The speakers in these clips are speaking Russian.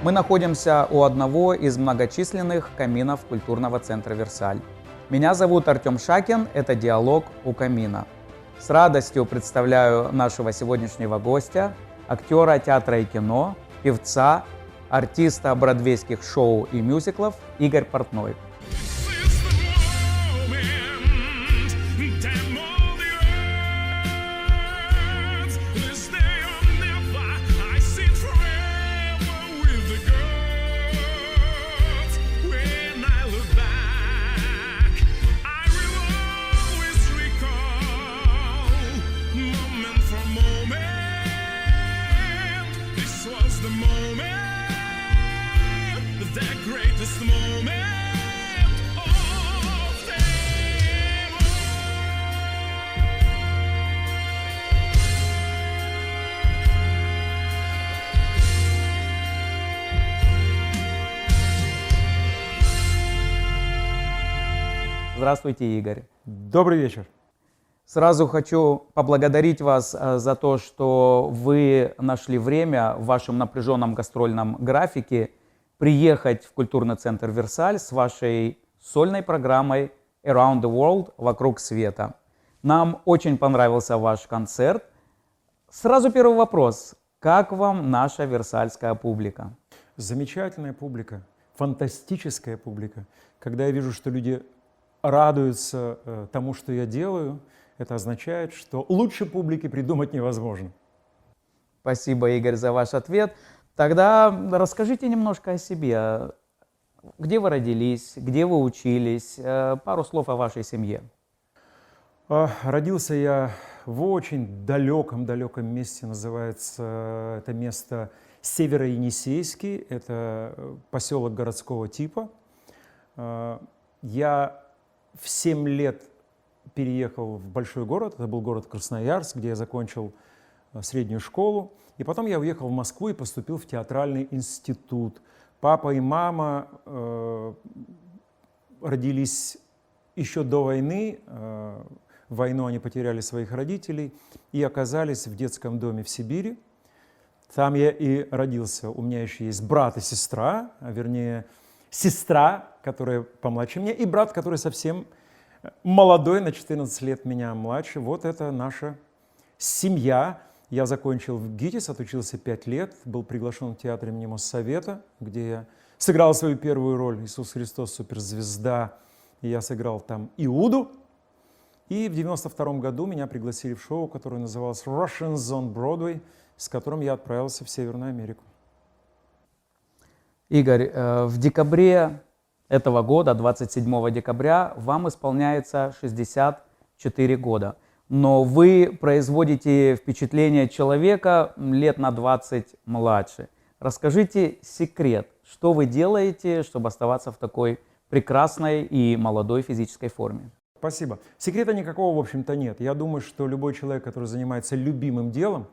Мы находимся у одного из многочисленных каминов культурного центра «Версаль». Меня зовут Артем Шакин, это «Диалог у камина». С радостью представляю нашего сегодняшнего гостя, актера театра и кино, певца, артиста бродвейских шоу и мюзиклов Игорь Портной. Здравствуйте, Игорь. Добрый вечер. Сразу хочу поблагодарить вас за то, что вы нашли время в вашем напряженном гастрольном графике приехать в культурный центр «Версаль» с вашей сольной программой «Around the World» «Вокруг света». Нам очень понравился ваш концерт. Сразу первый вопрос. Как вам наша версальская публика? Замечательная публика, фантастическая публика. Когда я вижу, что люди радуются тому, что я делаю, это означает, что лучше публики придумать невозможно. Спасибо, Игорь, за ваш ответ. Тогда расскажите немножко о себе. Где вы родились, где вы учились? Пару слов о вашей семье. Родился я в очень далеком месте, называется это место Северо-Енисейский, это поселок городского типа. Я в 7 лет переехал в большой город, это был город Красноярск, где я закончил среднюю школу. И потом я уехал в Москву и поступил в театральный институт. Папа и мама родились еще до войны. В войну они потеряли своих родителей и оказались в детском доме в Сибири. Там я и родился. У меня еще есть брат и сестра, а вернее сестра, которая помладше меня, и брат, который совсем молодой, на 14 лет меня младше. Вот это наша семья. Я закончил в ГИТИС, отучился 5 лет, был приглашен в театр имени Моссовета, где я сыграл свою первую роль «Иисус Христос, суперзвезда», и я сыграл там Иуду. И в 92 году меня пригласили в шоу, которое называлось «Russians on Broadway», с которым я отправился в Северную Америку. Игорь, в декабре этого года, 27 декабря, вам исполняется 64 года. Но вы производите впечатление человека лет на 20 младше. Расскажите секрет, что вы делаете, чтобы оставаться в такой прекрасной и молодой физической форме? Спасибо. Секрета никакого, в общем-то, нет. Я думаю, что любой человек, который занимается любимым делом,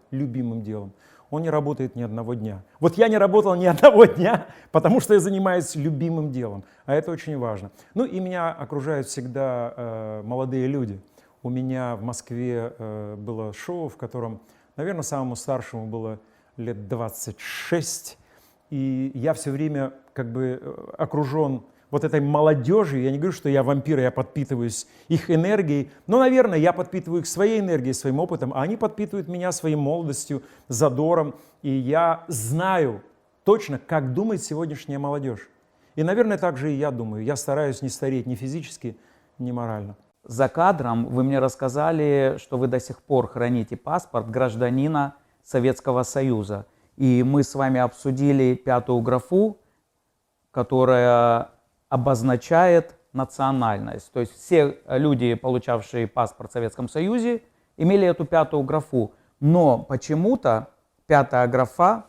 он не работает ни одного дня. Вот я не работал ни одного дня, потому что я занимаюсь любимым делом. А это очень важно. Ну и меня окружают всегда молодые люди. У меня в Москве было шоу, в котором, наверное, самому старшему было лет 26. И я все время как бы окружен вот этой молодежью. Я не говорю, что я вампир, я подпитываюсь их энергией, но, наверное, я подпитываю их своей энергией, своим опытом, а они подпитывают меня своей молодостью, задором. И я знаю точно, как думает сегодняшняя молодежь. И, наверное, так же и я думаю. Я стараюсь не стареть ни физически, ни морально. За кадром вы мне рассказали, что вы до сих пор храните паспорт гражданина Советского Союза. И мы с вами обсудили 5-ю графу, которая обозначает национальность. То есть все люди, получавшие паспорт в Советском Союзе, имели эту 5-ю графу. Но почему-то 5-я графа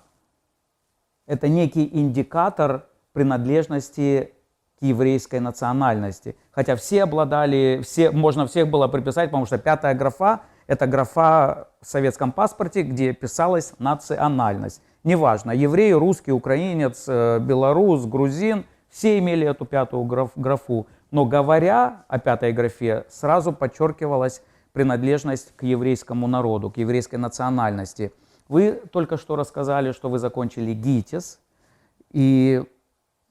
– это некий индикатор принадлежности к еврейской национальности. Хотя все обладали, можно всех было приписать, потому что 5-я графа – это графа в советском паспорте, где писалась национальность. Неважно, еврей, русский, украинец, белорус, грузин – все имели эту 5-ю графу. Но говоря о 5-й графе, сразу подчеркивалась принадлежность к еврейскому народу, к еврейской национальности. Вы только что рассказали, что вы закончили ГИТИС. И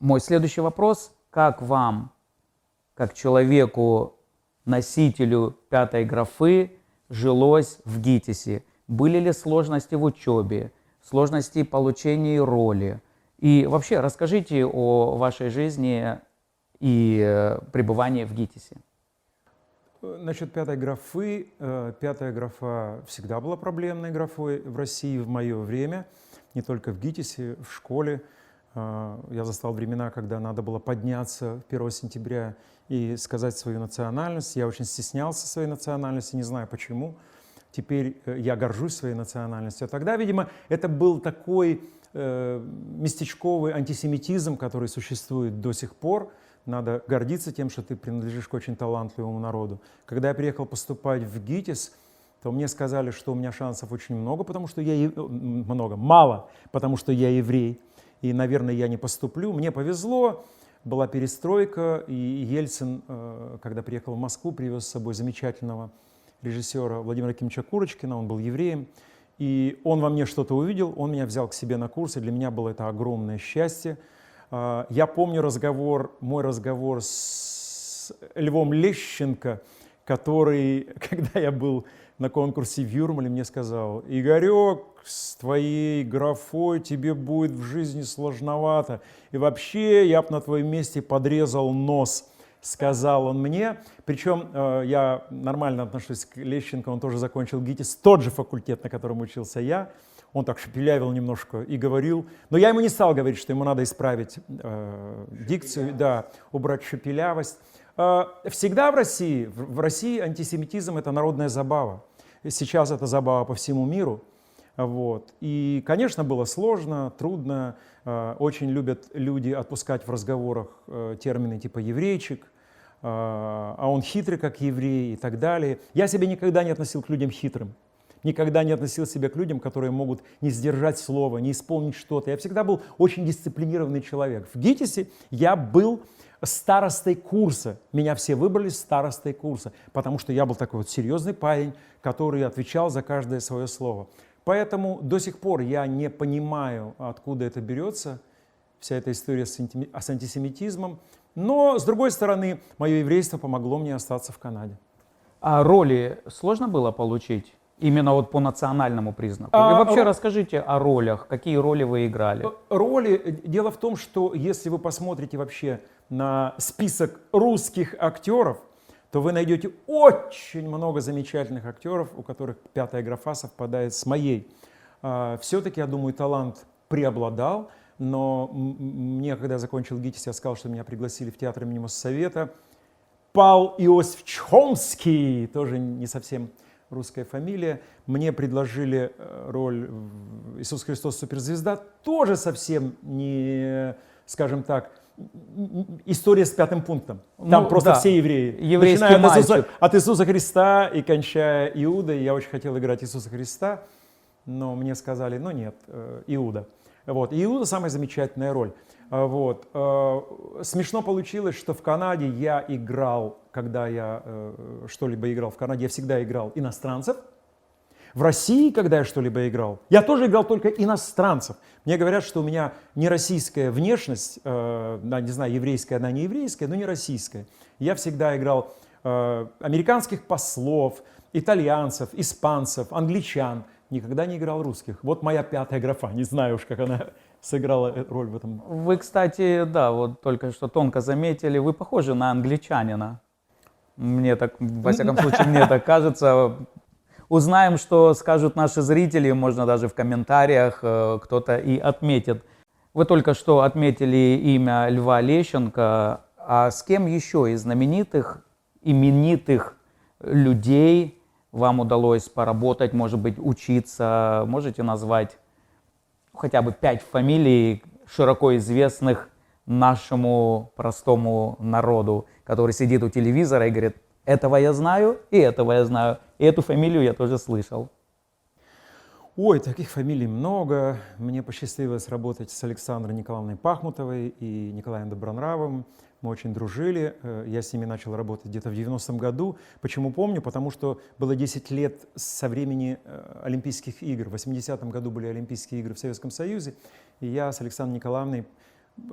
мой следующий вопрос, как вам, как человеку, носителю 5 графы, жилось в ГИТИСе? Были ли сложности в учебе, сложности в получении роли? И вообще расскажите о вашей жизни и пребывании в ГИТИСе. Насчет 5 графы. 5 графа всегда была проблемной графой в России в мое время, не только в ГИТИСе, в школе. Я застал времена, когда надо было подняться 1 сентября и сказать свою национальность. Я очень стеснялся своей национальности, не знаю почему. Теперь я горжусь своей национальностью. А тогда, видимо, это был такой местечковый антисемитизм, который существует до сих пор. Надо гордиться тем, что ты принадлежишь к очень талантливому народу. Когда я приехал поступать в ГИТИС, то мне сказали, что у меня шансов очень много, потому что мало, потому что я еврей. И, наверное, я не поступлю. Мне повезло, была перестройка, и Ельцин, когда приехал в Москву, привез с собой замечательного режиссера Владимира Кимовича Курочкина, он был евреем. И он во мне что-то увидел, он меня взял к себе на курс, и для меня было это огромное счастье. Я помню мой разговор с Львом Лещенко, который, когда я был на конкурсе в Юрмале, мне сказал: «Игорек, с твоей графой тебе будет в жизни сложновато. И вообще я бы на твоем месте подрезал нос», сказал он мне. Причем я нормально отношусь к Лещенко, он тоже закончил ГИТИС, тот же факультет, на котором учился я. Он так шепелявил немножко и говорил, но я ему не стал говорить, что ему надо исправить дикцию, да, убрать шепелявость. Всегда в России антисемитизм – это народная забава. Сейчас это забава по всему миру. Вот. И, конечно, было сложно, трудно. Очень любят люди отпускать в разговорах термины типа «еврейчик», а он хитрый, как еврей и так далее. Я себя никогда не относил к людям хитрым. Никогда не относил себя к людям, которые могут не сдержать слово, не исполнить что-то. Я всегда был очень дисциплинированный человек. В ГИТИСе я был старостой курса. Меня все выбрали старостой курса, потому что я был такой вот серьезный парень, который отвечал за каждое свое слово. Поэтому до сих пор я не понимаю, откуда это берется, вся эта история с антисемитизмом. Но, с другой стороны, мое еврейство помогло мне остаться в Канаде. А роли сложно было получить? Именно вот по национальному признаку? И вообще расскажите о ролях, какие роли вы играли? Роли. Дело в том, что если вы посмотрите вообще на список русских актеров, то вы найдете очень много замечательных актеров, у которых 5 графа совпадает с моей. Все-таки, я думаю, талант преобладал, но мне, когда я закончил ГИТИС, я сказал, что меня пригласили в театр имени Моссовета. Пал Иосиф Чхомский, тоже не совсем русская фамилия. Мне предложили роль Иисус Христос суперзвезда, тоже совсем не, скажем так, история с 5 пунктом. Там просто все евреи. Еврейский Начиная мальчик. от Иисуса Христа и кончая Иудой. Я очень хотел играть Иисуса Христа, но мне сказали, ну нет, Иуда. Вот. И Иуда самая замечательная роль. Вот. Смешно получилось, что в Канаде я играл, когда я что-либо играл в Канаде, я всегда играл иностранцев. В России, когда я что-либо играл, я тоже играл только иностранцев. Мне говорят, что у меня не российская внешность, не знаю, еврейская, она не еврейская, но не российская. Я всегда играл американских послов, итальянцев, испанцев, англичан. Никогда не играл русских. Вот моя 5 графа. Не знаю уж, как она сыграла роль в этом. Вы, кстати, да, вот только что тонко заметили, вы похожи на англичанина. Мне так, во всяком случае, мне так кажется. Узнаем, что скажут наши зрители, можно даже в комментариях кто-то и отметит. Вы только что отметили имя Льва Лещенко, а с кем еще из знаменитых, именитых людей вам удалось поработать, может быть, учиться? Можете назвать хотя бы 5 фамилий, широко известных нашему простому народу, который сидит у телевизора и говорит: этого я знаю, и этого я знаю, и эту фамилию я тоже слышал. Ой, таких фамилий много. Мне посчастливилось работать с Александрой Николаевной Пахмутовой и Николаем Добронравовым. Мы очень дружили. Я с ними начал работать где-то в 90-м году. Почему помню? Потому что было 10 лет со времени Олимпийских игр. В 80-м году были Олимпийские игры в Советском Союзе. И я с Александрой Николаевной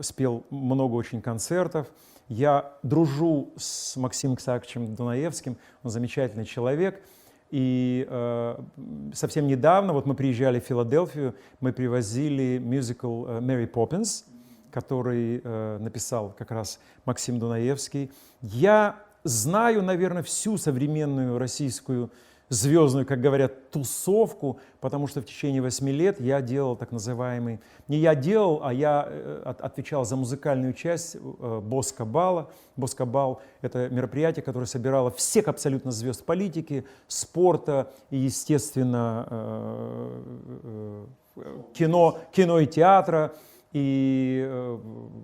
спел много очень концертов. Я дружу с Максимом Исааковичем Дунаевским, он замечательный человек. И совсем недавно, вот мы приезжали в Филадельфию, мы привозили мюзикл «Мэри Поппинс», который написал как раз Максим Дунаевский. Я знаю, наверное, всю современную российскую звездную, как говорят, тусовку, потому что в течение 8 лет я делал так называемый, не я делал, а я отвечал за музыкальную часть Боско Бала. Боско Бал — это мероприятие, которое собирало всех абсолютно звезд политики, спорта и, естественно, кино и театра. И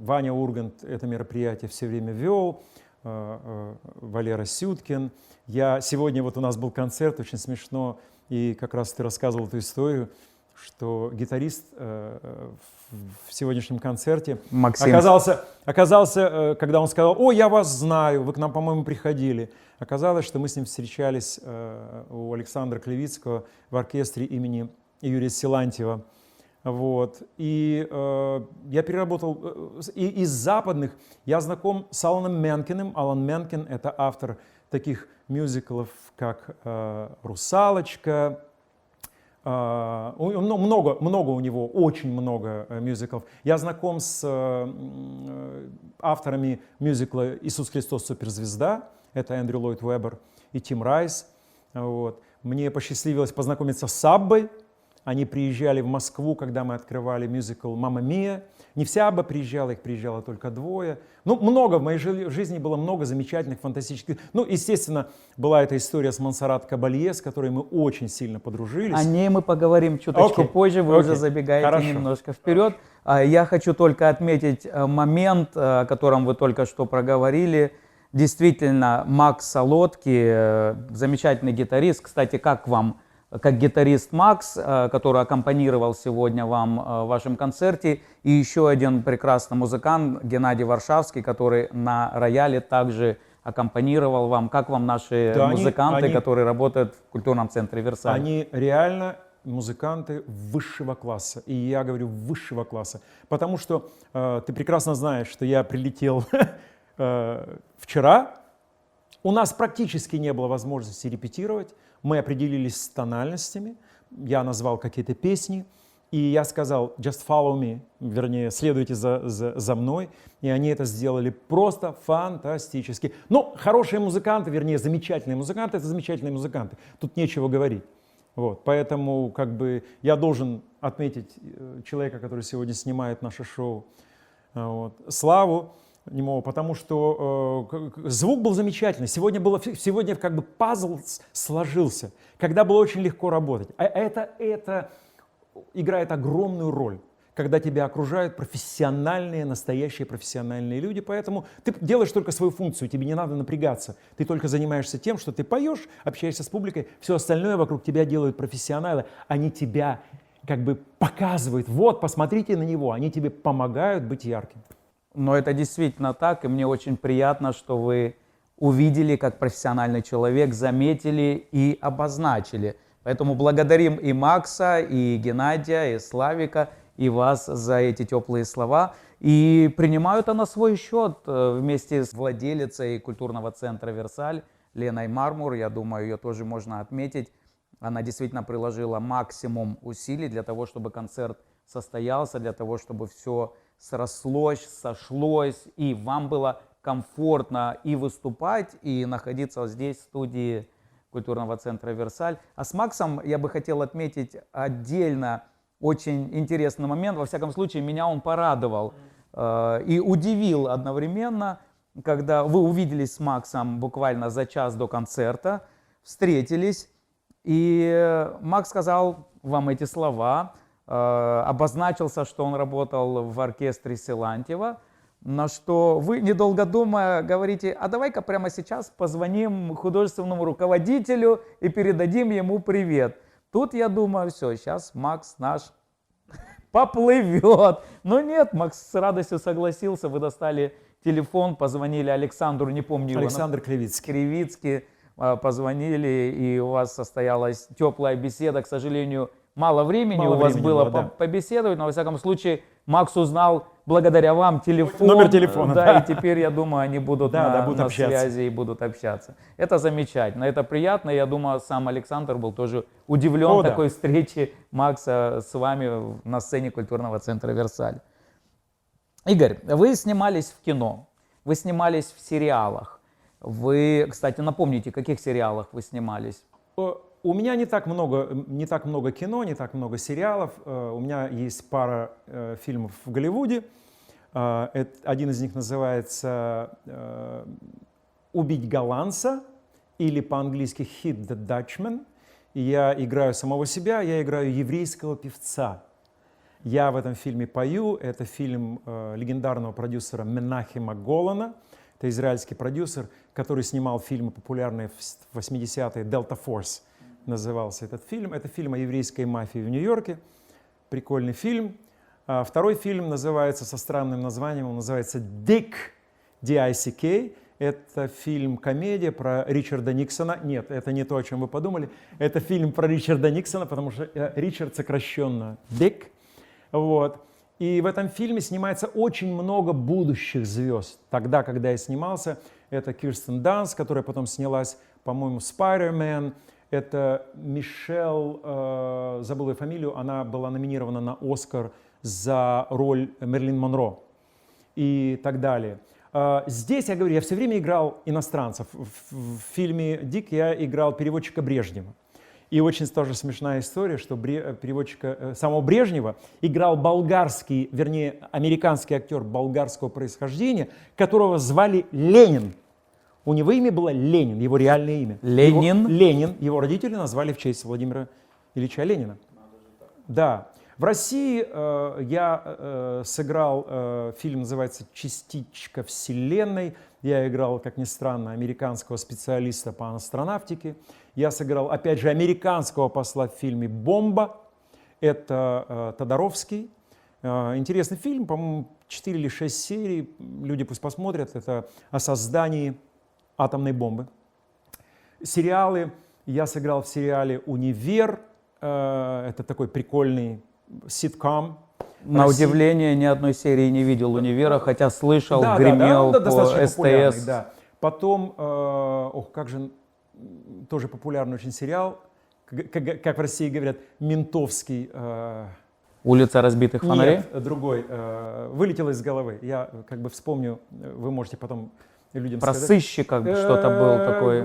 Ваня Ургант это мероприятие все время вел, Валера Сюткин. Сегодня вот у нас был концерт, очень смешно, и как раз ты рассказывал эту историю, что гитарист в сегодняшнем концерте Максим. оказался, когда он сказал: «О, я вас знаю, вы к нам, по-моему, приходили». Оказалось, что мы с ним встречались у Александра Клевицкого в оркестре имени Юрия Силантьева. Вот. И я переработал, и из западных я знаком с Аланом Менкеном. Алан Менкен — это автор таких мюзиклов, как «Русалочка». Много у него, очень много мюзиклов. Я знаком с авторами мюзикла «Иисус Христос. Суперзвезда». Это Эндрю Ллойд Уэббер и Тим Райс. Вот. Мне посчастливилось познакомиться с Аббой. Они приезжали в Москву, когда мы открывали мюзикл «Мамма Мия». Не вся Абба приезжала, их приезжало только 2. Ну, много, в моей жизни было много замечательных, фантастических. Ну, естественно, была эта история с Монсеррат Кабалье, с которой мы очень сильно подружились. О ней мы поговорим чуточку позже, вы уже забегаете немножко вперед. Я хочу только отметить момент, о котором вы только что проговорили. Действительно, Макс Солодки, замечательный гитарист. Кстати, как вам? Как гитарист Макс, который аккомпанировал сегодня вам в вашем концерте, и еще один прекрасный музыкант Геннадий Варшавский, который на рояле также аккомпанировал вам. Как вам наши музыканты, которые работают в культурном центре «Версаль»? Они реально музыканты высшего класса, и я говорю высшего класса, потому что ты прекрасно знаешь, что я прилетел вчера, у нас практически не было возможности репетировать. Мы определились с тональностями, я назвал какие-то песни, и я сказал «just follow me», вернее, следуйте за мной, и они это сделали просто фантастически. Ну, хорошие музыканты, вернее, замечательные музыканты — это замечательные музыканты, тут нечего говорить. Вот, поэтому как бы я должен отметить человека, который сегодня снимает наше шоу, вот, Славу Немова, потому что звук был замечательный. Сегодня как бы пазл сложился, когда было очень легко работать. А это играет огромную роль, когда тебя окружают профессиональные, настоящие профессиональные люди. Поэтому ты делаешь только свою функцию, тебе не надо напрягаться. Ты только занимаешься тем, что ты поешь, общаешься с публикой, все остальное вокруг тебя делают профессионалы. Они тебя как бы показывают: вот, посмотрите на него, они тебе помогают быть ярким. Но это действительно так, и мне очень приятно, что вы увидели, как профессиональный человек, заметили и обозначили. Поэтому благодарим и Макса, и Геннадия, и Славика, и вас за эти теплые слова. И принимаю это на свой счет вместе с владелицей культурного центра «Версаль» Леной Мармур. Я думаю, ее тоже можно отметить. Она действительно приложила максимум усилий для того, чтобы концерт состоялся, для того, чтобы все срослось, сошлось, и вам было комфортно и выступать, и находиться здесь, в студии культурного центра «Версаль». А с Максом я бы хотел отметить отдельно очень интересный момент. Во всяком случае, меня он порадовал и удивил одновременно, когда вы увиделись с Максом буквально за час до концерта, встретились, и Макс сказал вам эти слова, обозначился, что он работал в оркестре Силантьева, на что вы, недолго думая, говорите: а давай-ка прямо сейчас позвоним художественному руководителю и передадим ему привет. Тут я думаю, все, сейчас Макс наш поплывет. Но нет, Макс с радостью согласился, вы достали телефон, позвонили Александру, не помню его. Александр Кривицкий. Кривицкий, позвонили, и у вас состоялась теплая беседа, к сожалению, мало времени у вас было побеседовать, но во всяком случае Макс узнал благодаря вам телефон. Номер телефона, Да, да. и теперь, я думаю, они будут будут на общаться. связи и будут общаться. Это замечательно, это приятно. Я думаю, сам Александр был тоже удивлен Да. такой встрече Макса с вами на сцене культурного центра «Версаль». Игорь, вы снимались в кино, вы снимались в сериалах. Вы, кстати, напомните, в каких сериалах вы снимались? У меня не так много кино, не так много сериалов. У меня есть пара фильмов в Голливуде. Один из них называется «Убить голландца» или по-английски «Hit the Dutchman». И я играю самого себя, я играю еврейского певца. Я в этом фильме пою. Это фильм легендарного продюсера Менахема Голана. Это израильский продюсер, который снимал фильмы популярные в 80-е. «Delta Force» назывался этот фильм. Это фильм о еврейской мафии в Нью-Йорке. Прикольный фильм. Второй фильм называется, со странным названием, он называется «Dick», D-I-C-K. Это фильм-комедия про Ричарда Никсона. Нет, это не то, о чем вы подумали. Это фильм про Ричарда Никсона, потому что Ричард сокращенно Dick. Вот. И в этом фильме снимается очень много будущих звезд. Тогда, когда я снимался, это Кирстен Данст, которая потом снялась, по-моему, «Спайдермен». Это Мишель, забыл ее фамилию, она была номинирована на «Оскар» за роль Мерлин Монро и так далее. Здесь, я говорю, я все время играл иностранцев. В фильме «Дик» я играл переводчика Брежнева. И очень тоже смешная история, что переводчика самого Брежнева играл болгарский, вернее, американский актер болгарского происхождения, которого звали Ленин. У него имя было Ленин, его реальное имя. Ленин? Ленин. Его родители назвали в честь Владимира Ильича Ленина. Да. В России я сыграл, фильм называется «Частичка Вселенной». Я играл, как ни странно, американского специалиста по астронавтике. Я сыграл, опять же, американского посла в фильме «Бомба». Это Тодоровский. Интересный фильм, по-моему, 4 или 6 серий. Люди пусть посмотрят. Это о создании атомной бомбы. Сериалы. Я сыграл в сериале «Универ». Это такой прикольный ситком. На удивление, ни одной серии не видел «Универа», хотя слышал, Да, гремел да, по достаточно популярный, СТС. да. Потом, как же, тоже популярный очень сериал, как в России говорят, ментовский. «Улица разбитых фонарей». Нет, другой. Вылетело из головы. Я как бы вспомню, вы можете потом людям Про сказать. сыщика что-то был такой.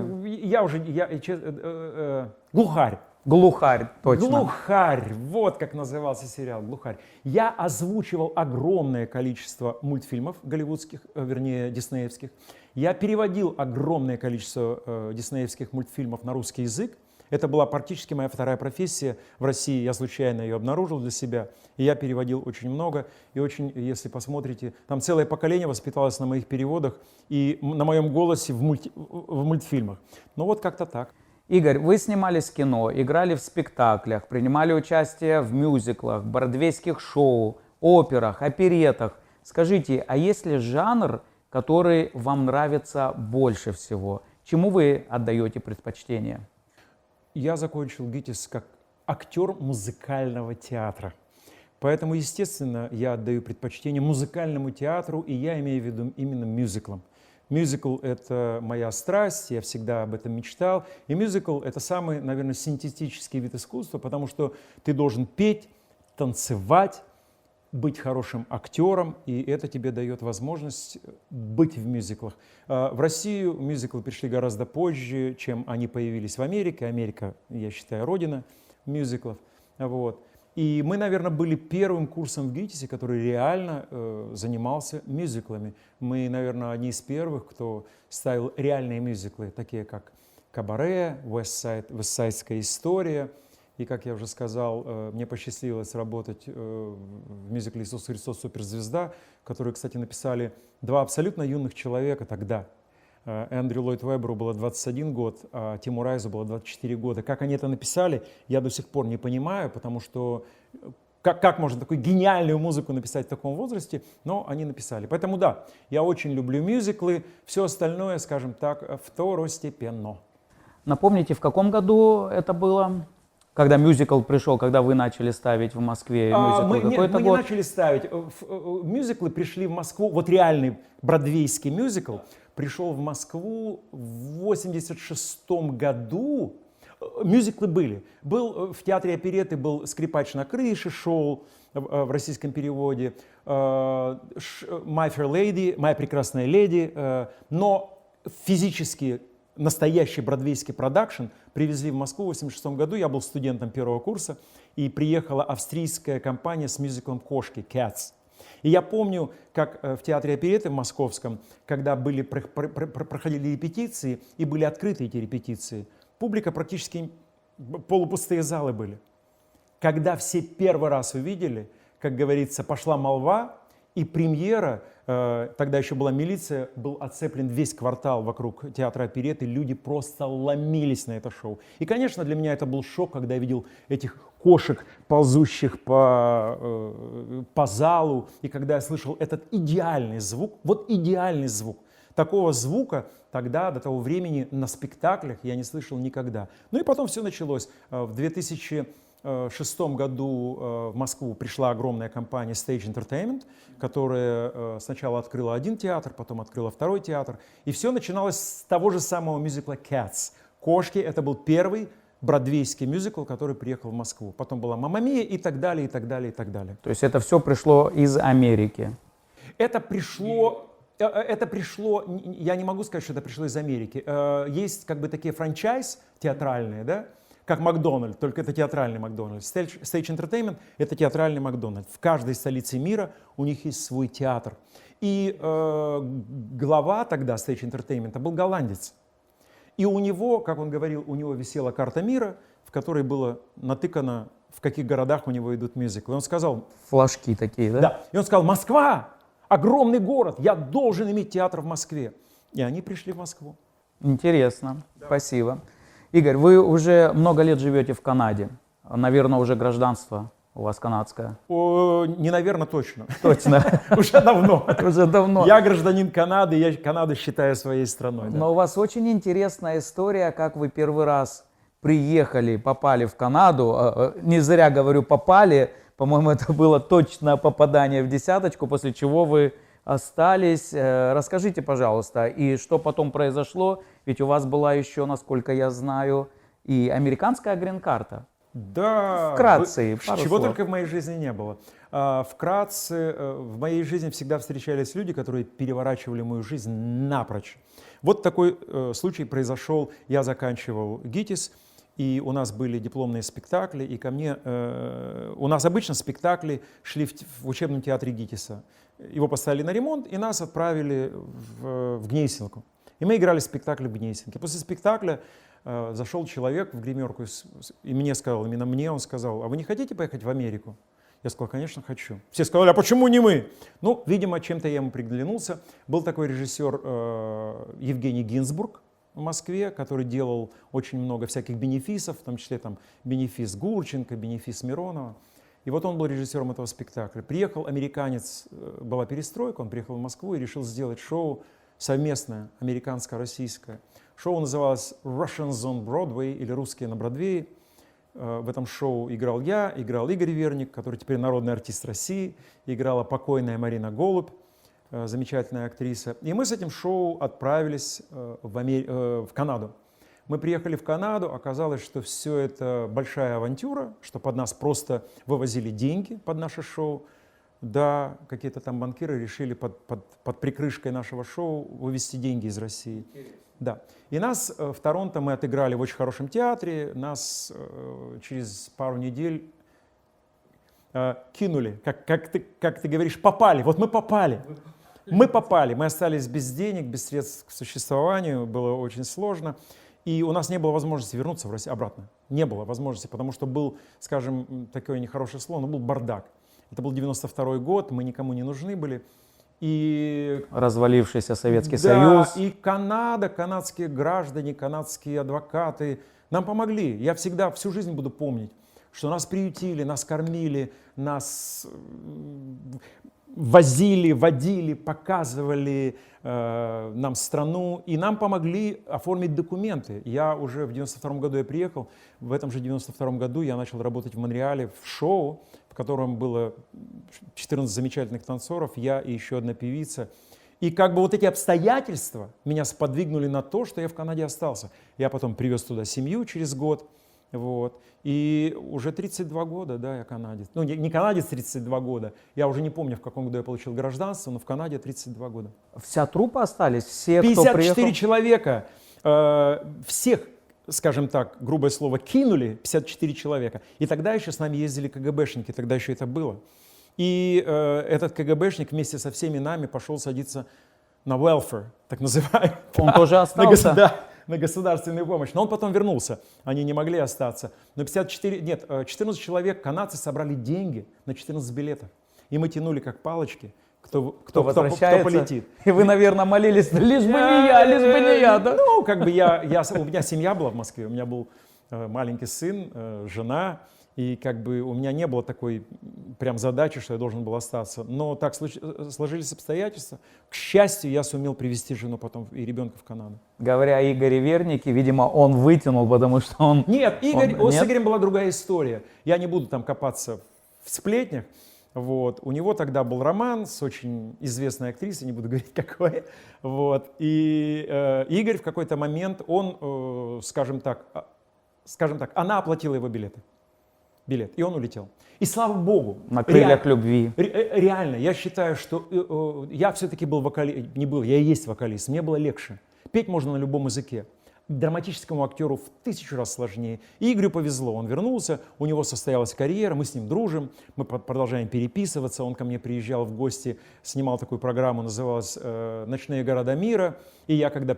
Глухарь. Глухарь, точно. Глухарь, вот как назывался сериал «Глухарь». Я озвучивал огромное количество мультфильмов голливудских, вернее, диснеевских. Я переводил огромное количество диснеевских мультфильмов на русский язык. Это была практически моя вторая профессия в России. Я случайно ее обнаружил для себя. И я переводил очень много. И очень, если посмотрите, там целое поколение воспиталось на моих переводах и на моем голосе в мультфильмах. Ну вот как-то так. Игорь, вы снимались в кино, играли в спектаклях, принимали участие в мюзиклах, бродвейских шоу, операх, оперетах. Скажите, а есть ли жанр, который вам нравится больше всего? Чему вы отдаете предпочтение? Я закончил ГИТИС как актер музыкального театра. Поэтому, естественно, я отдаю предпочтение музыкальному театру, и я имею в виду именно мюзиклам. Мюзикл — это моя страсть, я всегда об этом мечтал. И мюзикл — это самый, наверное, синтетический вид искусства, потому что ты должен петь, танцевать, быть хорошим актером, и это тебе дает возможность быть в мюзиклах. В Россию мюзиклы пришли гораздо позже, чем они появились в Америке. Америка, я считаю, родина мюзиклов. Вот. И мы, наверное, были первым курсом в ГИТИСе, который реально занимался мюзиклами. Мы, наверное, одни из первых, кто ставил реальные мюзиклы, такие как «Кабаре», «Вестсайдская история». И, как я уже сказал, мне посчастливилось работать в мюзикле «Иисус Христос. Суперзвезда», который, кстати, написали два абсолютно юных человека тогда. Эндрю Ллойд Веберу было 21 год, а Тиму Райзу было 24 года. Как они это написали, я до сих пор не понимаю, потому что как можно такую гениальную музыку написать в таком возрасте, но они написали. Поэтому да, я очень люблю мюзиклы, все остальное, скажем так, второстепенно. Напомните, в каком году это было? Когда мюзикл пришел, когда вы начали ставить в Москве мюзикл? Мы Какой это не год? начали ставить. Мюзиклы пришли в Москву, вот реальный бродвейский мюзикл пришел в Москву в 86 году. Мюзиклы были. Был в театре оперетты, был «Скрипач на крыше», шоу в российском переводе, «My Fair Lady», «Моя прекрасная леди», но физически настоящий бродвейский продакшн привезли в Москву в 1986 году. Я был студентом первого курса, и приехала австрийская компания с мюзиклом «Кошки» «Cats». И я помню, как в театре оперетты в московском, когда проходили репетиции, и были открыты эти репетиции, публика практически полупустые залы были. Когда все первый раз увидели, как говорится, пошла молва, и премьера, тогда еще была милиция, был оцеплен весь квартал вокруг театра оперетты, люди просто ломились на это шоу. И, конечно, для меня это был шок, когда я видел этих кошек, ползущих по залу, и когда я слышал этот идеальный звук, вот идеальный звук. Такого звука тогда, до того времени, на спектаклях я не слышал никогда. Ну и потом все началось. В 2006 году в Москву пришла огромная компания Stage Entertainment, которая сначала открыла один театр, потом открыла второй театр. И все начиналось с того же самого мюзикла «Cats». «Кошки» — это был первый бродвейский мюзикл, который приехал в Москву. Потом была «Мамма Мия» и так далее, и так далее, и так далее. То есть это все пришло из Америки? Это пришло, я не могу сказать, что это пришло из Америки. Есть как бы такие франчайз театральные, да, как Макдональд, только это театральный Макдональд. Stage Entertainment — это театральный Макдональд. В каждой столице мира у них есть свой театр. И глава тогда Stage Entertainment был голландец. И у него, как он говорил, у него висела карта мира, в которой было натыкано, в каких городах у него идут мюзиклы. Он сказал... Флажки такие, да? Да. И он сказал: «Москва! Огромный город! Я должен иметь театр в Москве!» И они пришли в Москву. Интересно. Да. Спасибо. Игорь, вы уже много лет живете в Канаде. Наверное, уже гражданство у вас канадское. Не наверное, точно. Точно. Уже давно. Уже давно. Я гражданин Канады, я Канаду считаю своей страной. Но у вас очень интересная история, как вы первый раз приехали, попали в Канаду. Не зря говорю попали. По-моему, это было точное попадание в десяточку, после чего вы остались. Расскажите, пожалуйста, и что потом произошло? Ведь у вас была еще, насколько я знаю, и американская грин-карта. Да, вкратце, пару чего слов. только в моей жизни не было. Вкратце, в моей жизни всегда встречались люди, которые переворачивали мою жизнь напрочь. Вот такой случай произошел. Я заканчивал ГИТИС, и у нас были дипломные спектакли, и ко мне... у нас обычно спектакли шли в учебном театре ГИТИСа. Его поставили на ремонт, и нас отправили в Гнесинку. И мы играли спектакль в Гнесинке. После спектакля зашел человек в гримерку и мне сказал, именно мне он сказал: «А вы не хотите поехать в Америку?» Я сказал: «Конечно, хочу». Все сказали: «А почему не мы?» Ну, видимо, чем-то я ему приглянулся. Был такой режиссер Евгений Гинзбург в Москве, который делал очень много всяких бенефисов, в том числе там бенефис Гурченко, бенефис Миронова. И вот он был режиссером этого спектакля. Приехал американец, была перестройка, он приехал в Москву и решил сделать шоу совместное, американско-российское. Шоу называлось «Russians on Broadway» или «Русские на Бродвее». В этом шоу играл я, играл Игорь Верник, который теперь народный артист России, играла покойная Марина Голубь, замечательная актриса. И мы с этим шоу отправились в Канаду. Мы приехали в Канаду, оказалось, что все это большая авантюра, что под нас просто вывозили деньги под наше шоу. Да, какие-то там банкиры решили под прикрышкой нашего шоу вывести деньги из России. Да. И нас в Торонто мы отыграли в очень хорошем театре, нас через пару недель кинули, как ты говоришь, попали. Вот мы попали. Мы попали, мы остались без денег, без средств к существованию, было очень сложно. И у нас не было возможности вернуться в Россию обратно. Не было возможности, потому что был, скажем, такое нехорошее слово, но был бардак. Это был 92-й год, мы никому не нужны были. И... Развалившийся Советский да, Союз. И Канада, канадские граждане, канадские адвокаты нам помогли. Я всегда, всю жизнь буду помнить, что нас приютили, нас кормили, нас возили, водили, показывали нам страну, и нам помогли оформить документы. Я уже в 92 году я приехал, в этом же 92 году я начал работать в Монреале в шоу, в котором было 14 замечательных танцоров, я и еще одна певица. И как бы вот эти обстоятельства меня сподвигнули на то, что я в Канаде остался. Я потом привез туда семью через год. Вот. И уже 32 года, да, я канадец. Ну, не канадец 32 года, я уже не помню, в каком году я получил гражданство, но в Канаде 32 года. Вся труппа остались? Все, 54 кто приехал? человека, всех, скажем так, грубое слово, кинули, 54 человека. И тогда еще с нами ездили КГБшники, тогда еще это было. И этот КГБшник вместе со всеми нами пошел садиться на welfare, так называемый. Он тоже остался? На государственную помощь. Но он потом вернулся. Они не могли остаться. Но 14 человек, канадцы собрали деньги на 14 билетов. И мы тянули как палочки, кто полетит. И вы, наверное, молились, лишь бы не я, лишь бы не я, да? Ну, как бы у меня семья была в Москве, у меня был маленький сын, жена. И как бы у меня не было такой прям задачи, что я должен был остаться. Но так сложились обстоятельства. К счастью, я сумел привезти жену потом и ребенка в Канаду. Говоря о Игоре Вернике, видимо, он вытянул, потому что он... Нет, с Игорем была другая история. Я не буду там копаться в сплетнях. Вот. У него тогда был роман с очень известной актрисой, не буду говорить какой. Вот. И Игорь в какой-то момент, он, скажем так, она оплатила его билет, и он улетел. И слава богу. На крыльях любви. Реально, я считаю, что я все-таки был вокалист, я и есть вокалист, мне было легче. Петь можно на любом языке. Драматическому актеру в 1000 раз сложнее. И Игорю повезло, он вернулся, у него состоялась карьера, мы с ним дружим, мы продолжаем переписываться, он ко мне приезжал в гости, снимал такую программу, называлась «Ночные города мира». И я, когда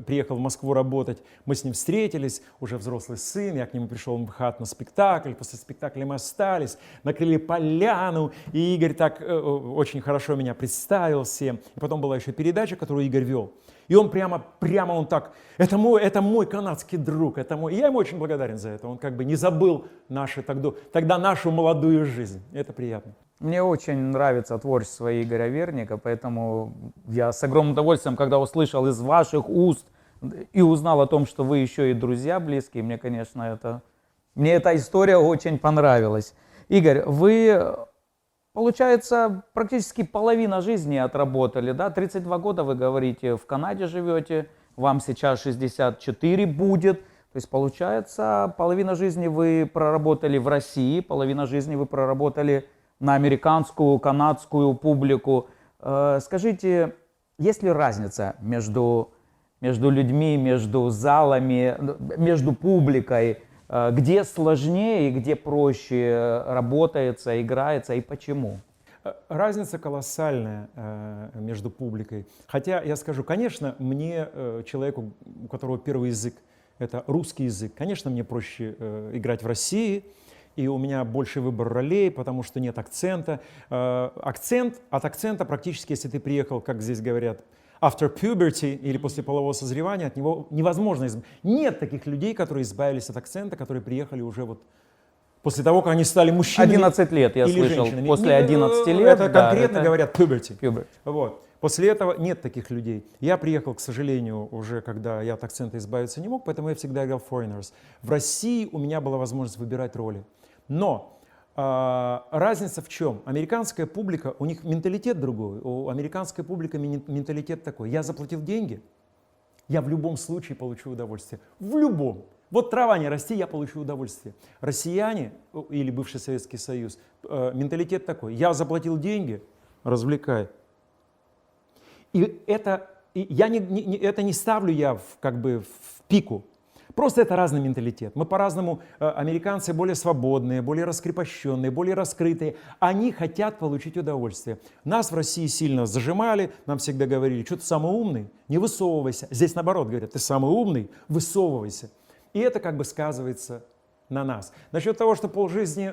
приехал в Москву работать, мы с ним встретились, уже взрослый сын, я к нему пришел в МХАТ на спектакль, после спектакля мы остались, накрыли поляну, и Игорь так очень хорошо меня представил всем. И потом была еще передача, которую Игорь вел. И он прямо он так, это мой канадский друг, это мой. И я ему очень благодарен за это. Он как бы не забыл тогда нашу молодую жизнь. Это приятно. Мне очень нравится творчество Игоря Верника, поэтому я с огромным удовольствием, когда услышал из ваших уст и узнал о том, что вы еще и друзья близкие, мне эта история очень понравилась. Игорь, вы, получается, практически половина жизни отработали, да? 32 года, вы говорите, в Канаде живете, вам сейчас 64 будет. То есть, получается, половина жизни вы проработали в России, половина жизни вы проработали на американскую, канадскую публику. Скажите, есть ли разница между людьми, между залами, между публикой? Где сложнее и где проще работается, играется и почему? Разница колоссальная между публикой. Хотя я скажу, конечно, мне, человеку, у которого первый язык это русский язык, конечно, мне проще играть в России, и у меня больше выбор ролей, потому что нет акцента. От акцента практически, если ты приехал, как здесь говорят, after puberty или после полового созревания, от него невозможно избавиться. Нет таких людей, которые избавились от акцента, которые приехали уже вот после того, как они стали мужчинами. 11 лет, я или слышал. женщинами. После 11 лет. Это конкретно говорят puberty. Вот. После этого нет таких людей. Я приехал, к сожалению, уже когда я от акцента избавиться не мог, поэтому я всегда играл foreigners. В России у меня была возможность выбирать роли. Но разница в чем? Американская публика, у них менталитет другой. У американской публики менталитет такой. Я заплатил деньги, я в любом случае получу удовольствие. В любом. Вот трава не расти, я получу удовольствие. Россияне или бывший Советский Союз, менталитет такой. Я заплатил деньги, развлекай. И это не ставлю я в пику. Просто это разный менталитет. Мы по-разному, американцы более свободные, более раскрепощенные, более раскрытые. Они хотят получить удовольствие. Нас в России сильно зажимали, нам всегда говорили, что ты самый умный, не высовывайся. Здесь наоборот говорят, ты самый умный, высовывайся. И это как бы сказывается на нас. Насчет того, что полжизни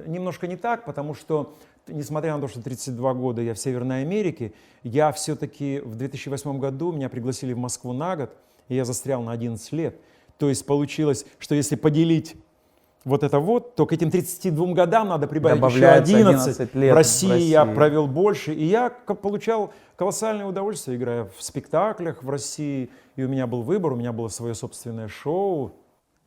немножко не так, потому что, несмотря на то, что 32 года я в Северной Америке, я все-таки в 2008 году меня пригласили в Москву на год, и я застрял на 11 лет. То есть получилось, что если поделить вот это вот, то к этим 32 годам надо прибавить еще Добавляется 11. лет В России я России. провел больше, и я получал колоссальное удовольствие, играя в спектаклях в России. И у меня был выбор, у меня было свое собственное шоу.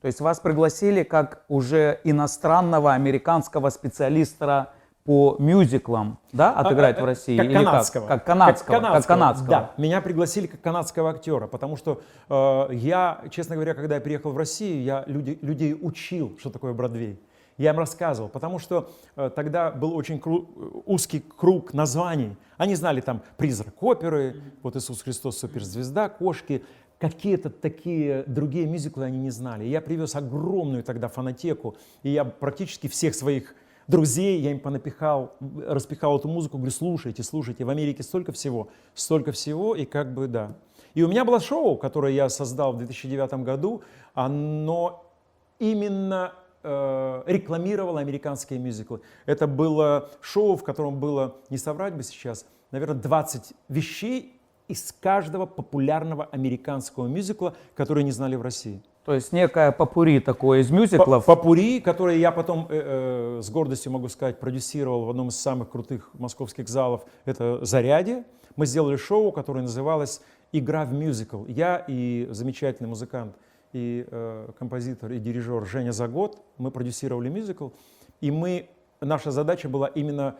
То есть вас пригласили как уже иностранного американского специалиста по мюзиклам, да, отыграть в России? Как Или канадского. Как канадского. Как канадского. Да, меня пригласили как канадского актера, потому что я, честно говоря, когда я приехал в Россию, я людей учил, что такое Бродвей. Я им рассказывал, потому что тогда был очень узкий круг названий. Они знали там «Призрак оперы», вот «Иисус Христос, суперзвезда», «Кошки». Какие-то такие другие мюзиклы они не знали. Я привез огромную тогда фонотеку, и я практически всех своих друзей, я им понапихал, распихал эту музыку, говорю, слушайте, слушайте, в Америке столько всего, и как бы да. И у меня было шоу, которое я создал в 2009 году, оно именно рекламировало американские мюзиклы. Это было шоу, в котором было, не соврать бы сейчас, наверное, 20 вещей из каждого популярного американского мюзикла, которые не знали в России. То есть некая попури такое из мюзиклов. Попури, которые я потом с гордостью могу сказать продюсировал в одном из самых крутых московских залов, это «Зарядье». Мы сделали шоу, которое называлось «Игра в мюзикл». Я и замечательный музыкант, и композитор, и дирижер Женя Загод, мы продюсировали мюзикл, и наша задача была именно,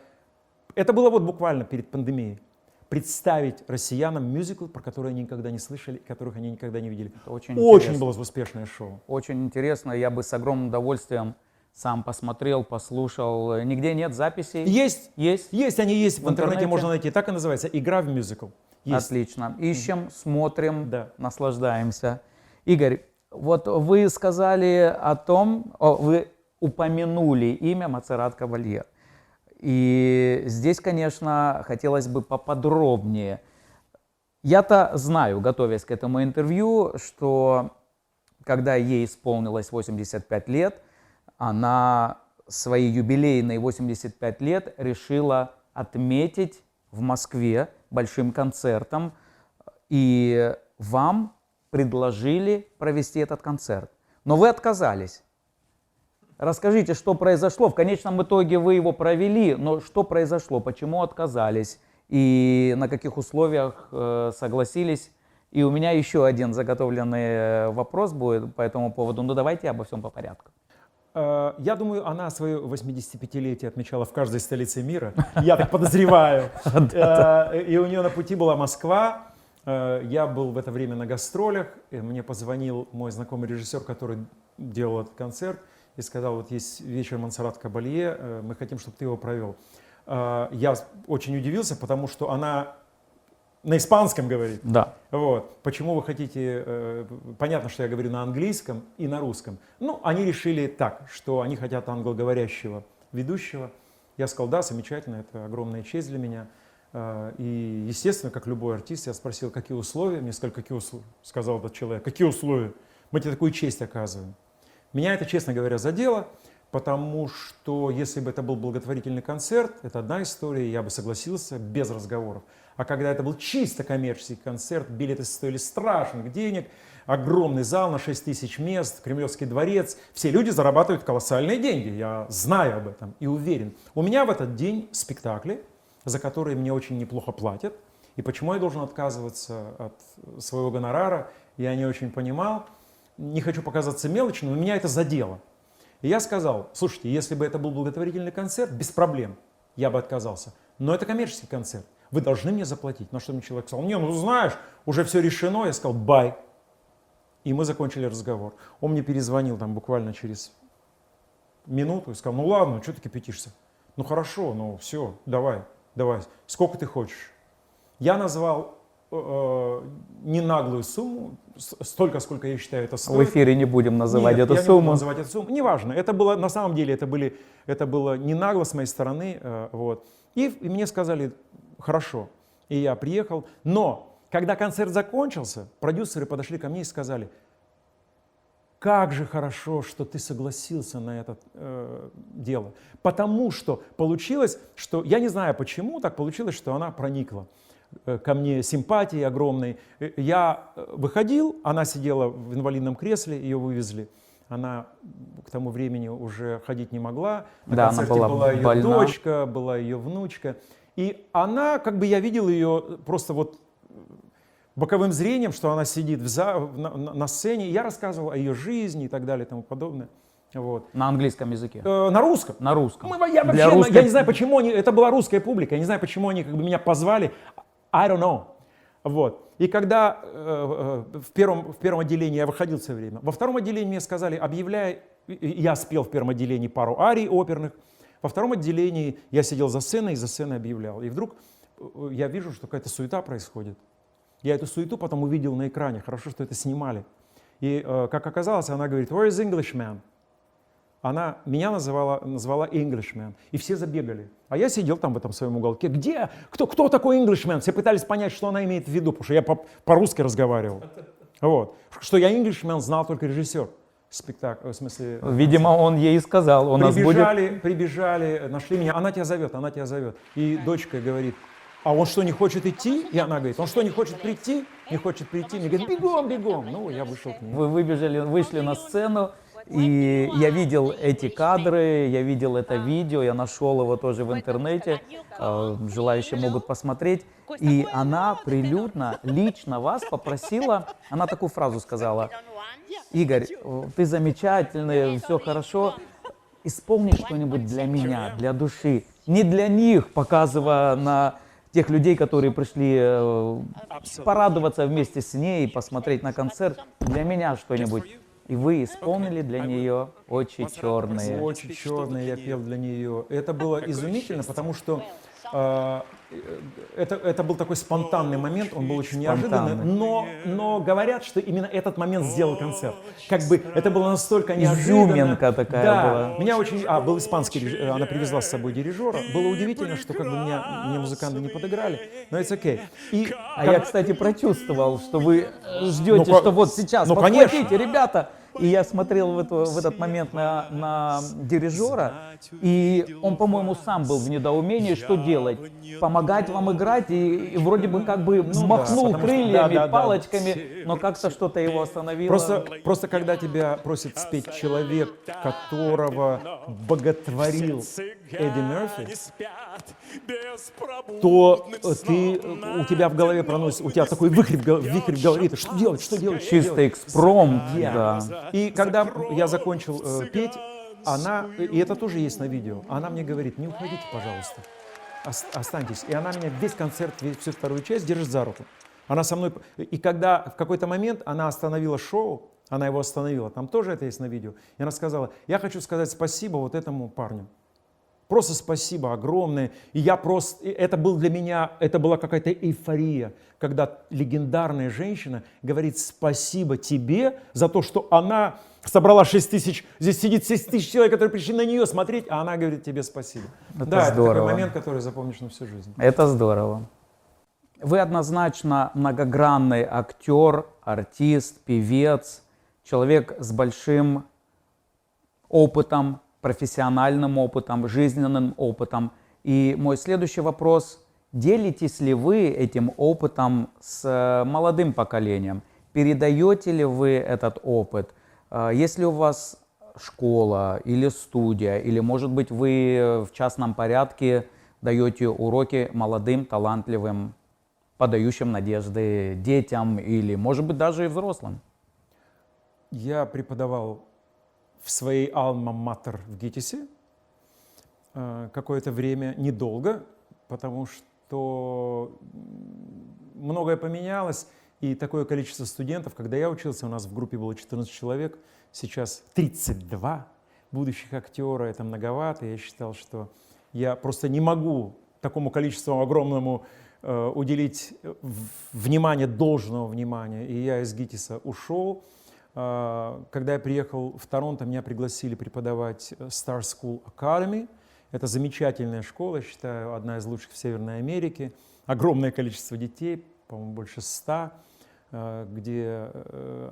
это было вот буквально перед пандемией, представить россиянам мюзикл, про который они никогда не слышали, которых они никогда не видели. Очень было успешное шоу. Очень интересно, я бы с огромным удовольствием сам посмотрел, послушал. Нигде нет записей? Есть. Есть? Есть, они есть. В интернете интернете? можно найти. Так и называется. «Игра в мюзикл». Есть. Отлично. Ищем, смотрим, Да. наслаждаемся. Игорь, вот вы сказали о том, вы упомянули имя Монсеррат Кабалье. И здесь, конечно, хотелось бы поподробнее. Я-то знаю, готовясь к этому интервью, что когда ей исполнилось 85 лет, она свои юбилейные 85 лет решила отметить в Москве большим концертом. И вам предложили провести этот концерт. Но вы отказались. Расскажите, что произошло. В конечном итоге вы его провели, но что произошло, почему отказались и на каких условиях согласились. И у меня еще один заготовленный вопрос будет по этому поводу. Ну давайте обо всем по порядку. Я думаю, она свое 85-летие отмечала в каждой столице мира, я так подозреваю. И у нее на пути была Москва. Я был в это время на гастролях, и мне позвонил мой знакомый режиссер, который делал этот концерт, и сказал, вот есть вечер Монсеррат Кабалье, мы хотим, чтобы ты его провел. Я очень удивился, потому что она на испанском говорит. Да. Вот. Почему вы хотите... Понятно, что я говорю на английском и на русском. Ну, они решили так, что они хотят англоговорящего ведущего. Я сказал, да, замечательно, это огромная честь для меня. И, естественно, как любой артист, я спросил, какие условия. Мне сказали, какие условия? Сказал этот человек, какие условия? Мы тебе такую честь оказываем. Меня это, честно говоря, задело, потому что если бы это был благотворительный концерт, это одна история, я бы согласился без разговоров. А когда это был чисто коммерческий концерт, билеты стоили страшных денег, огромный зал на 6 тысяч мест, Кремлевский дворец, все люди зарабатывают колоссальные деньги, я знаю об этом и уверен. У меня в этот день спектакли, за которые мне очень неплохо платят, и почему я должен отказываться от своего гонорара, я не очень понимал. Не хочу показаться мелочным, но меня это задело. И я сказал, слушайте, если бы это был благотворительный концерт, без проблем, я бы отказался. Но это коммерческий концерт, вы должны мне заплатить. На что мне человек сказал, не, ну знаешь, уже все решено. Я сказал, бай. И мы закончили разговор. Он мне перезвонил там буквально через минуту и сказал, ну ладно, что ты кипятишься? Ну хорошо, ну все, давай, сколько ты хочешь? Я назвал не наглую сумму, столько, сколько я считаю это стоит. В эфире не будем называть эту я сумму. Не буду называть эту сумму. Неважно. Это было, на самом деле, это было не нагло с моей стороны. Вот. И мне сказали, хорошо. И я приехал. Но, когда концерт закончился, продюсеры подошли ко мне и сказали, как же хорошо, что ты согласился на это дело. Потому что получилось, что, я не знаю почему, так получилось, что она проникла ко мне симпатией огромной. Я выходил, она сидела в инвалидном кресле, ее вывезли. Она к тому времени уже ходить не могла. На Да, она концерте была ее больна. дочка, была ее внучка. И она, как бы я видел ее просто вот боковым зрением, что она сидит на сцене. И я рассказывал о ее жизни и так далее и тому подобное. Вот. На английском языке. На русском. На русском. Я вообще, Для русской- я не знаю, почему они, это была русская публика, я не знаю, почему они как бы меня позвали, I don't know. Вот. И когда в первом отделении я выходил все время, во втором отделении мне сказали, объявляй, я спел в первом отделении пару арий оперных, во втором отделении я сидел за сценой и за сценой объявлял. И вдруг я вижу, что какая-то суета происходит. Я эту суету потом увидел на экране, хорошо, что это снимали. И как оказалось, она говорит, where is Englishman? Она меня назвала Englishman, и все забегали. А я сидел там в этом своем уголке. Где? Кто такой Englishman? Все пытались понять, что она имеет в виду, потому что я по-русски разговаривал. Вот. Что я Englishman знал только режиссер спектакля, в смысле... Видимо, он ей сказал, у нас будет... Прибежали, нашли меня, она тебя зовет. И дочка говорит, а он что, не хочет идти? И она говорит, он что, не хочет прийти? Не хочет прийти. Мне говорит, бегом. Ну, я вышел к ней. Вы вышли на сцену, и я видел эти кадры, я видел это видео, я нашел его тоже в интернете, желающие могут посмотреть. И она прилюдно, лично вас попросила, она такую фразу сказала, Игорь, ты замечательный, все хорошо, исполни что-нибудь для меня, для души, не для них, показывая на тех людей, которые пришли порадоваться вместе с ней, посмотреть на концерт, для меня что-нибудь. И вы исполнили для нее «Очи черные». «Очи черные» я пел для нее. Это было изумительно, потому что это был такой спонтанный момент, он был очень неожиданный, но говорят, что именно этот момент сделал концерт. Как бы это было настолько неожиданно. Изюминка такая была. Меня очень... был испанский, она привезла с собой дирижера. Было удивительно, что как бы мне музыканты не подыграли, но it's okay. Я, кстати, прочувствовал, что вы ждете, что вот сейчас подхватите, ребята. И я смотрел в этот момент на дирижера, и он, по-моему, сам был в недоумении, что делать. Помогать вам играть, и вроде бы как бы махнул крыльями, палочками, но как-то что-то его остановило. Просто когда тебя просит спеть человек, которого боготворил Эдди Мерфи, то у тебя в голове проносится, у тебя такой вихрь в голове, что делать? Чистый экспромт, да. И когда я закончил петь, и это тоже есть на видео, она мне говорит, не уходите, пожалуйста, останьтесь. И она меня весь концерт, всю вторую часть держит за руку. Она со мной, и когда в какой-то момент она остановила шоу, она его остановила, там тоже это есть на видео, и она сказала, я хочу сказать спасибо вот этому парню. Просто спасибо огромное. И это был для меня, это была какая-то эйфория, когда легендарная женщина говорит спасибо тебе за то, что она собрала 6 тысяч, здесь сидит 6 тысяч человек, которые пришли на нее смотреть, а она говорит тебе спасибо. Это здорово. Это такой момент, который запомнишь на всю жизнь. Это здорово. Вы однозначно многогранный актер, артист, певец, человек с большим опытом, профессиональным опытом, жизненным опытом. И мой следующий вопрос. Делитесь ли вы этим опытом с молодым поколением? Передаете ли вы этот опыт? Есть ли у вас школа или студия, или, может быть, вы в частном порядке даете уроки молодым, талантливым, подающим надежды детям или, может быть, даже и взрослым? Я преподавал в своей альма-матер в ГИТИСе какое-то время, недолго, потому что многое поменялось, и такое количество студентов, когда я учился, у нас в группе было 14 человек, сейчас 32 будущих актера, это многовато, я считал, что я просто не могу такому количеству огромному уделить внимание, должного внимания, и я из ГИТИСа ушел. Когда я приехал в Торонто, меня пригласили преподавать Star School Academy. Это замечательная школа, я считаю, одна из лучших в Северной Америке. Огромное количество детей, по-моему, больше 100, где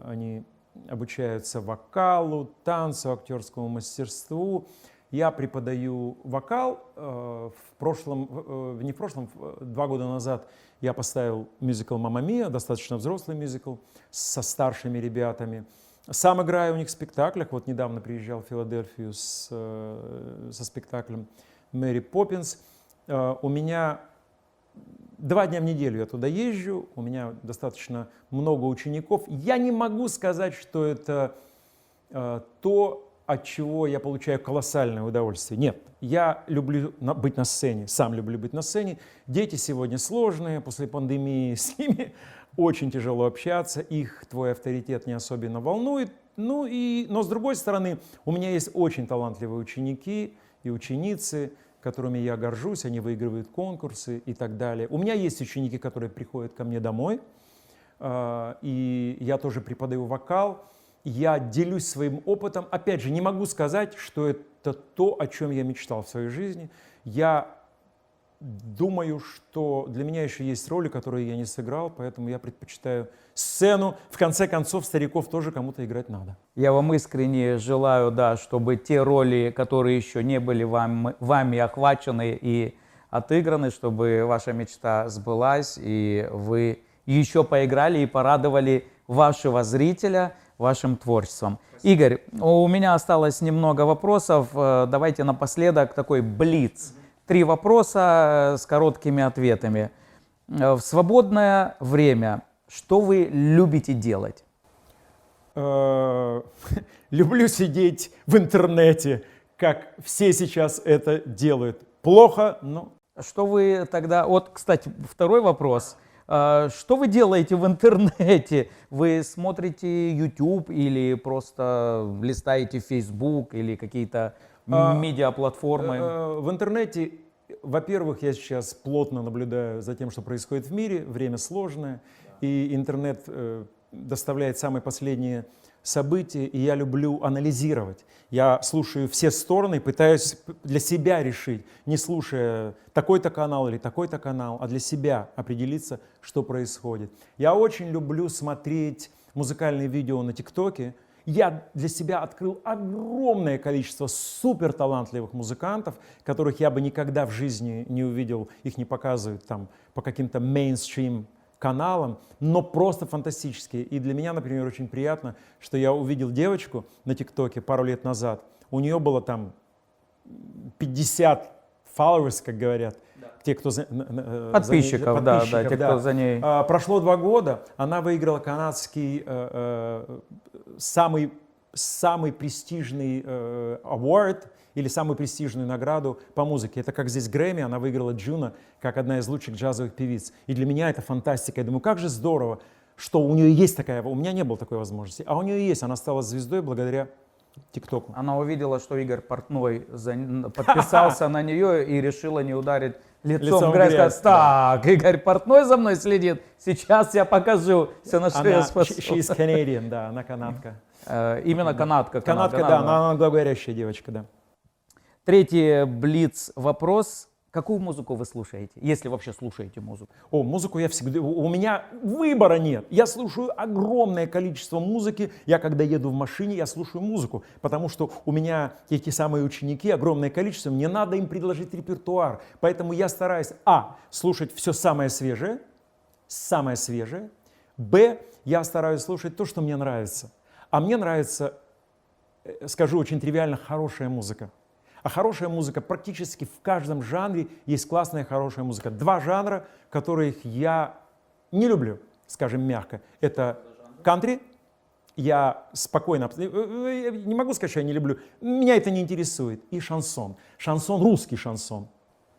они обучаются вокалу, танцу, актерскому мастерству. Я преподаю вокал. Не в прошлом, 2 года назад я поставил мюзикл «Мамма Мия», достаточно взрослый мюзикл, со старшими ребятами. Сам играю у них в спектаклях. Вот недавно приезжал в Филадельфию со спектаклем «Мэри Поппинс». У меня 2 дня в неделю я туда езжу, у меня достаточно много учеников. Я не могу сказать, что это то, от чего я получаю колоссальное удовольствие. Нет, я люблю быть на сцене, сам люблю быть на сцене. Дети сегодня сложные, после пандемии с ними очень тяжело общаться, их твой авторитет не особенно волнует. Но с другой стороны, у меня есть очень талантливые ученики и ученицы, которыми я горжусь, они выигрывают конкурсы и так далее. У меня есть ученики, которые приходят ко мне домой, и я тоже преподаю вокал. Я делюсь своим опытом. Опять же, не могу сказать, что это то, о чем я мечтал в своей жизни. Я думаю, что для меня еще есть роли, которые я не сыграл, поэтому я предпочитаю сцену. В конце концов, стариков тоже кому-то играть надо. Я вам искренне желаю, да, чтобы те роли, которые еще не были вами охвачены и отыграны, чтобы ваша мечта сбылась, и вы еще поиграли и порадовали вашего зрителя вашим творчеством. Игорь, у меня осталось немного вопросов. Давайте напоследок такой блиц. 3 вопроса с короткими ответами. В свободное время что вы любите делать? Люблю сидеть в интернете, как все сейчас это делают. Плохо, но... Что вы тогда... Вот, кстати, второй вопрос. Что вы делаете в интернете? Вы смотрите YouTube или просто листаете Facebook или какие-то медиаплатформы? В интернете, во-первых, я сейчас плотно наблюдаю за тем, что происходит в мире. Время сложное, и интернет доставляет самые последние события, и я люблю анализировать. Я слушаю все стороны, пытаюсь для себя решить, не слушая такой-то канал или такой-то канал, а для себя определиться, что происходит. Я очень люблю смотреть музыкальные видео на ТикТоке. Я для себя открыл огромное количество суперталантливых музыкантов, которых я бы никогда в жизни не увидел, их не показывают там по каким-то мейнстрим каналам, но просто фантастические. И для меня, например, очень приятно, что я увидел девочку на ТикТоке пару лет назад. У нее было там 50 followers, как говорят. Да. Те, кто подписчиков, те, кто за ней. Прошло 2 года, она выиграла канадский самый престижный award или самую престижную награду по музыке. Это как здесь Грэмми, она выиграла Джуно как одна из лучших джазовых певиц. И для меня это фантастика. Я думаю, как же здорово, что у нее есть такая, у меня не было такой возможности, а у нее есть, она стала звездой благодаря ТикТоку. Она увидела, что Игорь Портной подписался на нее и решила не ударить лицом в грязь. Сказать, так, Игорь Портной за мной следит, сейчас я покажу все, на что я способен. She's Canadian, да, она канадка. Именно канадка. Канадка, да, она англоговорящая девочка, да. 3-й блиц вопрос. Какую музыку вы слушаете, если вообще слушаете музыку? Музыку я всегда... У меня выбора нет. Я слушаю огромное количество музыки. Я, когда еду в машине, я слушаю музыку, потому что у меня эти самые ученики, огромное количество, мне надо им предложить репертуар. Поэтому я стараюсь, слушать все самое свежее, б, я стараюсь слушать то, что мне нравится. А мне нравится, скажу очень тривиально, хорошая музыка. А хорошая музыка практически в каждом жанре есть классная хорошая музыка. 2 жанра, которых я не люблю, скажем мягко. Это кантри. Я спокойно, не могу сказать, что я не люблю. Меня это не интересует. И шансон. Шансон, русский шансон.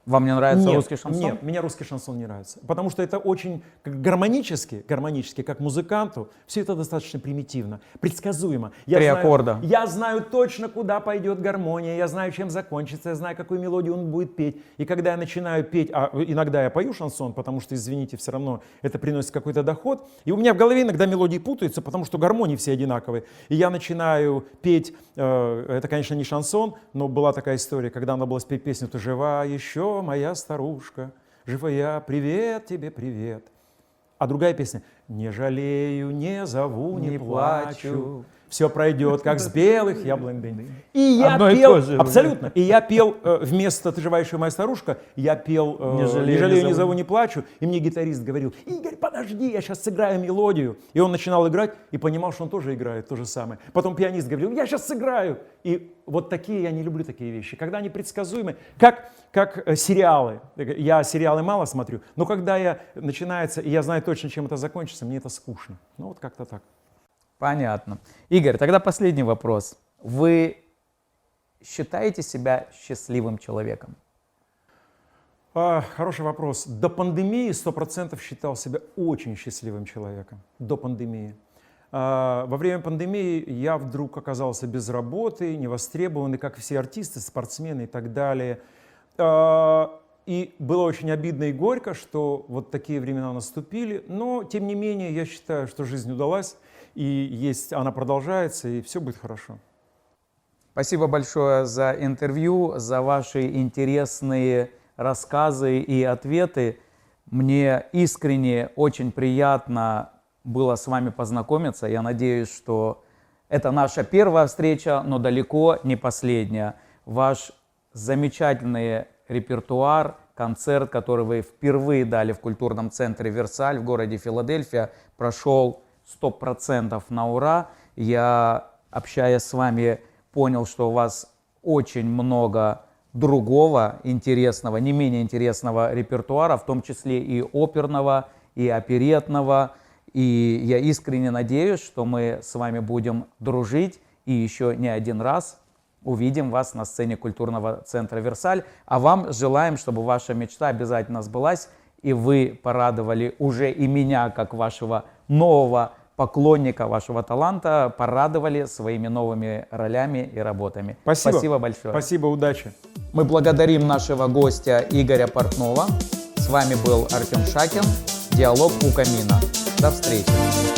Вам не нравится русский шансон? Нет, мне русский шансон не нравится. Потому что это очень гармонически, как музыканту, все это достаточно примитивно, предсказуемо. 3 аккорда. Я знаю точно, куда пойдет гармония, я знаю, чем закончится, я знаю, какую мелодию он будет петь. И когда я начинаю петь, а иногда я пою шансон, потому что, извините, все равно это приносит какой-то доход, и у меня в голове иногда мелодии путаются, потому что гармонии все одинаковые. И я начинаю петь, это, конечно, не шансон, но была такая история, когда надо было спеть песню «Ты жива еще, моя старушка, жива я, привет тебе, привет». А другая песня «Не жалею, не зову, не плачу, все пройдет, как с белых яблонь дынь. И я Одно и пел, то же. абсолютно, и я пел вместо «Ты живающая моя старушка», я пел «Не жалею, не зову, не плачу», и мне гитарист говорил: Игорь, подожди, я сейчас сыграю мелодию. И он начинал играть и понимал, что он тоже играет то же самое. Потом пианист говорил: я сейчас сыграю. И вот такие, я не люблю такие вещи, когда они предсказуемы, как сериалы. Я сериалы мало смотрю, но когда начинается, и я знаю точно, чем это закончится, мне это скучно. Ну вот как-то так. Понятно. Игорь, тогда последний вопрос. Вы считаете себя счастливым человеком? Хороший вопрос. До пандемии 100% считал себя очень счастливым человеком. До пандемии. Во время пандемии я вдруг оказался без работы, невостребованный, как все артисты, спортсмены и так далее. И было очень обидно и горько, что вот такие времена наступили. Но, тем не менее, я считаю, что жизнь удалась, и она продолжается, и все будет хорошо. Спасибо большое за интервью, за ваши интересные рассказы и ответы. Мне искренне очень приятно было с вами познакомиться. Я надеюсь, что это наша первая встреча, но далеко не последняя. Ваш замечательный репертуар, концерт, который вы впервые дали в культурном центре «Версаль» в городе Филадельфия, прошел 100% на ура. Я, общаясь с вами, понял, что у вас очень много другого интересного, не менее интересного репертуара, в том числе и оперного, и оперетного. И я искренне надеюсь, что мы с вами будем дружить и еще не один раз увидим вас на сцене культурного центра «Версаль». А вам желаем, чтобы ваша мечта обязательно сбылась, и вы порадовали уже и меня, как вашего нового поклонника, вашего таланта, порадовали своими новыми ролями и работами. Спасибо большое. Спасибо, удачи. Мы благодарим нашего гостя Игоря Портнова. С вами был Артем Шакин. Диалог у камина. До встречи.